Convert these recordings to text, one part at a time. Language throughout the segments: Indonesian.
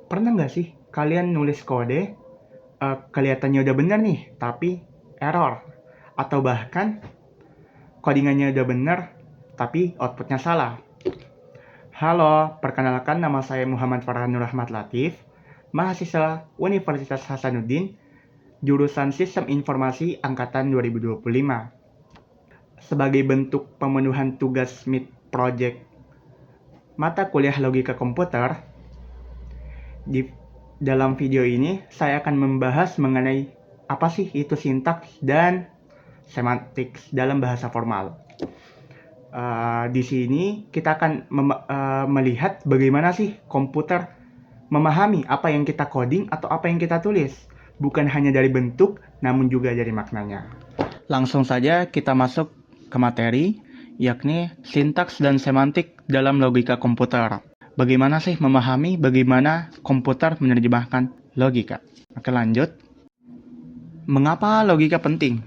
Pernah nggak sih kalian nulis kode, kelihatannya udah bener nih, tapi error? Atau bahkan codingannya udah bener, tapi outputnya salah? Halo, perkenalkan nama saya Muhammad Farhanur Rahmat Latif, mahasiswa Universitas Hasanuddin, jurusan Sistem Informasi Angkatan 2025. Sebagai bentuk pemenuhan tugas MIT Project mata kuliah logika komputer, di dalam video ini saya akan membahas mengenai apa sih itu sintaks dan semantik dalam bahasa formal. Di sini kita akan melihat bagaimana sih komputer memahami apa yang kita coding atau apa yang kita tulis, bukan hanya dari bentuk, namun juga dari maknanya. Langsung saja kita masuk ke materi, yakni sintaks dan semantik dalam logika komputer. Bagaimana sih memahami bagaimana komputer menerjemahkan logika? Oke, lanjut. Mengapa logika penting?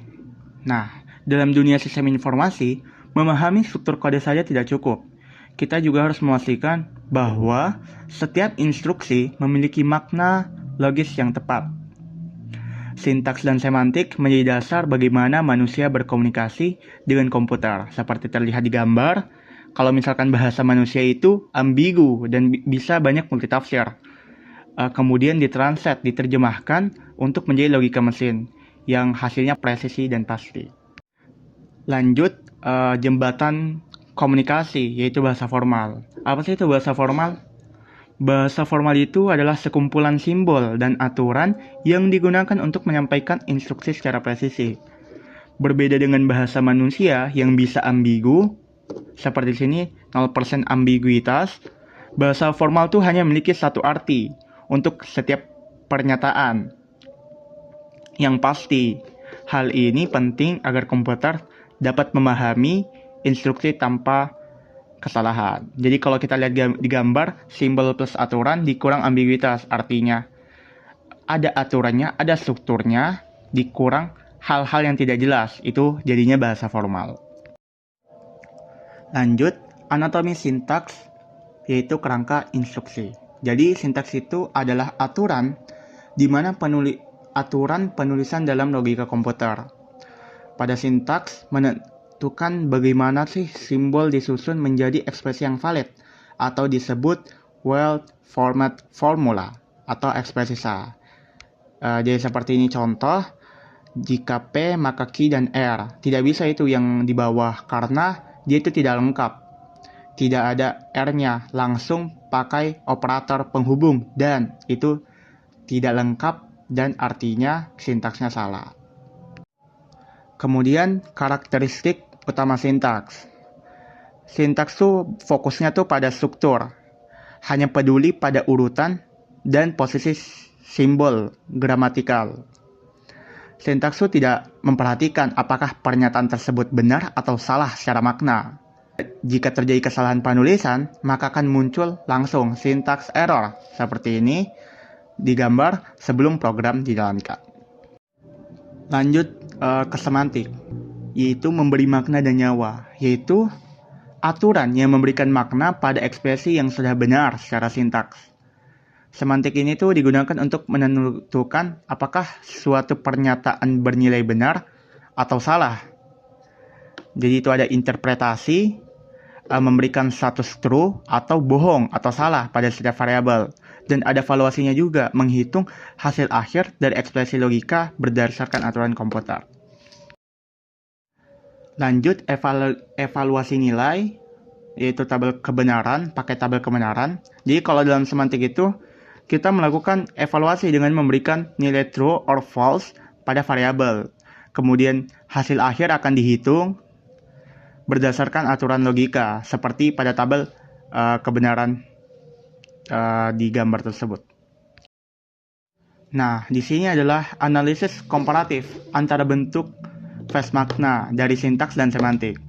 Nah, dalam dunia sistem informasi, memahami struktur kode saja tidak cukup. Kita juga harus memastikan bahwa setiap instruksi memiliki makna logis yang tepat. Sintaks dan semantik menjadi dasar bagaimana manusia berkomunikasi dengan komputer. Seperti terlihat di gambar, kalau misalkan bahasa manusia itu ambigu dan bisa banyak multitafsir. Kemudian ditranslate, diterjemahkan untuk menjadi logika mesin yang hasilnya presisi dan pasti. Lanjut, jembatan komunikasi, yaitu bahasa formal. Apa sih itu bahasa formal? Bahasa formal itu adalah sekumpulan simbol dan aturan yang digunakan untuk menyampaikan instruksi secara presisi. Berbeda dengan bahasa manusia yang bisa ambigu, seperti di sini 0% ambiguitas, bahasa formal itu hanya memiliki satu arti untuk setiap pernyataan yang pasti. Hal ini penting agar komputer dapat memahami instruksi tanpa kesalahan. Jadi kalau kita lihat di gambar, simbol plus aturan dikurang ambiguitas, artinya ada aturannya, ada strukturnya, dikurang hal-hal yang tidak jelas, itu jadinya bahasa formal. Lanjut, anatomi sintaks, yaitu kerangka instruksi. Jadi sintaks itu adalah aturan di mana aturan penulisan dalam logika komputer. Pada sintaks menentukan bagaimana sih simbol disusun menjadi ekspresi yang valid atau disebut well format formula atau ekspresi sah. Jadi seperti ini contoh, jika P maka Q dan R. Tidak bisa itu yang di bawah karena dia itu tidak lengkap. Tidak ada R-nya, langsung pakai operator penghubung dan itu tidak lengkap dan artinya sintaksnya salah. Kemudian karakteristik utama sintaks. Sintaks tuh fokusnya tuh pada struktur, hanya peduli pada urutan dan posisi simbol gramatikal. Sintaks tuh tidak memperhatikan apakah pernyataan tersebut benar atau salah secara makna. Jika terjadi kesalahan penulisan, maka akan muncul langsung sintaks error seperti ini di gambar sebelum program dijalankan. Lanjut ke semantik, yaitu memberi makna dan nyawa, yaitu aturan yang memberikan makna pada ekspresi yang sudah benar secara sintaks. Semantik ini tuh digunakan untuk menentukan apakah suatu pernyataan bernilai benar atau salah. Jadi itu ada interpretasi, memberikan status true atau bohong atau salah pada setiap variabel. Dan ada valuasinya juga, menghitung hasil akhir dari ekspresi logika berdasarkan aturan komputer. Lanjut, evaluasi nilai, yaitu tabel kebenaran, pakai tabel kebenaran. Jadi kalau dalam semantik itu, kita melakukan evaluasi dengan memberikan nilai true or false pada variabel. Kemudian hasil akhir akan dihitung berdasarkan aturan logika, seperti pada tabel kebenaran di gambar tersebut. Nah, di sini adalah analisis komparatif antara bentuk face makna dari sintaks dan semantik.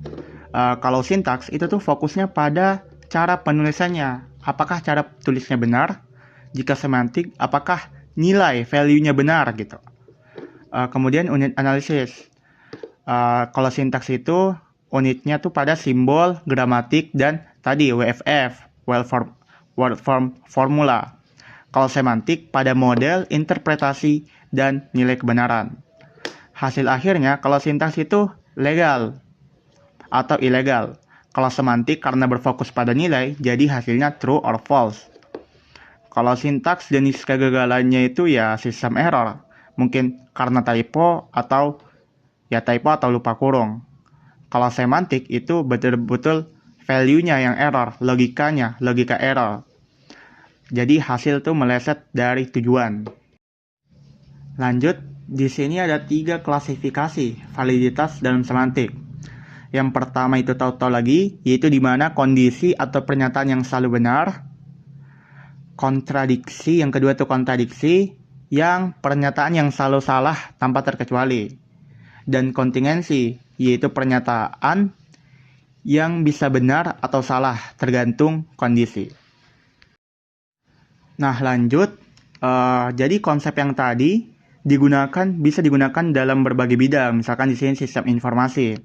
Kalau sintaks itu tuh fokusnya pada cara penulisannya, apakah cara tulisnya benar? Jika semantik, apakah nilai value-nya benar gitu. Kemudian unit analisis. Kalau sintaks itu unitnya tuh pada simbol, gramatik, dan tadi WFF, word form formula. Kalau semantik pada model, interpretasi, dan nilai kebenaran. Hasil akhirnya kalau sintaks itu legal atau ilegal. Kalau semantik karena berfokus pada nilai, jadi hasilnya true or false. Kalau sintaks jenis kegagalannya itu ya sistem error. Mungkin karena typo atau lupa kurung. Kalau semantik itu betul-betul value-nya yang error, logika error. Jadi hasil tuh meleset dari tujuan. Lanjut, di sini ada 3 klasifikasi validitas dalam semantik. Yang pertama itu tahu-tahu lagi, yaitu di mana kondisi atau pernyataan yang selalu benar. Kontradiksi, yang kedua itu kontradiksi, yang pernyataan yang selalu salah tanpa terkecuali. Dan kontingensi, yaitu pernyataan yang bisa benar atau salah tergantung kondisi. Nah lanjut, jadi konsep yang tadi bisa digunakan dalam berbagai bidang, misalkan di sini sistem informasi,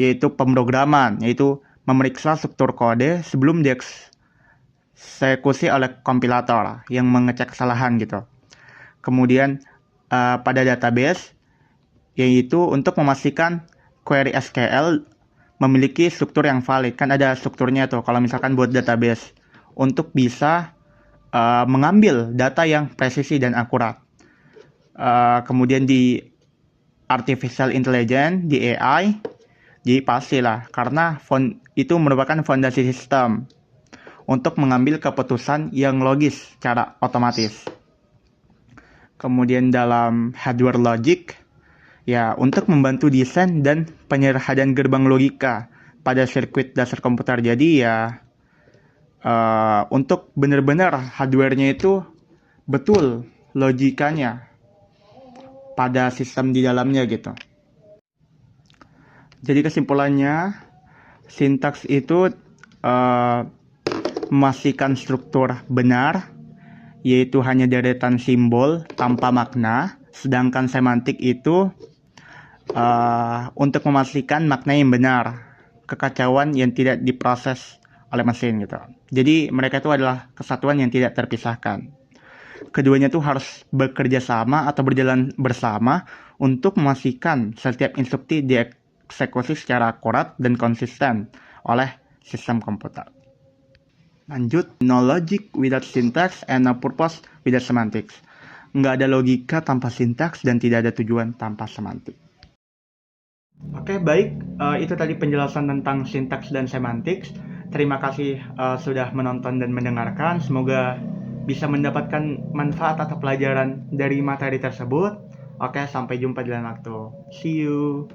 yaitu pemrograman, yaitu memeriksa struktur kode sebelum dieksekusi oleh kompilator yang mengecek kesalahan gitu. Kemudian pada database, yaitu untuk memastikan query SQL memiliki struktur yang valid. Kan ada strukturnya tuh kalau misalkan buat database, untuk bisa mengambil data yang presisi dan akurat. Kemudian di artificial intelligence, di AI, jadi pastilah karena itu merupakan fondasi sistem untuk mengambil keputusan yang logis secara otomatis. Kemudian dalam hardware logic, ya untuk membantu desain dan penyederhanaan gerbang logika pada sirkuit dasar komputer. Jadi ya untuk benar-benar hardware-nya itu betul logikanya pada sistem di dalamnya gitu. Jadi kesimpulannya, sintaks itu memastikan struktur benar, yaitu hanya deretan simbol tanpa makna, sedangkan semantik itu untuk memastikan makna yang benar, kekacauan yang tidak diproses oleh mesin gitu. Jadi mereka itu adalah kesatuan yang tidak terpisahkan. Keduanya itu harus bekerja sama atau berjalan bersama untuk memastikan setiap instruksi dieksekusi secara akurat dan konsisten oleh sistem komputer. Lanjut, no logic without syntax and no purpose without semantics. Nggak ada logika tanpa sintaks dan tidak ada tujuan tanpa semantik. Oke, baik. Itu tadi penjelasan tentang sintaks dan semantics. Terima kasih sudah menonton dan mendengarkan. Semoga bisa mendapatkan manfaat atau pelajaran dari materi tersebut. Oke, sampai jumpa di lain waktu. See you.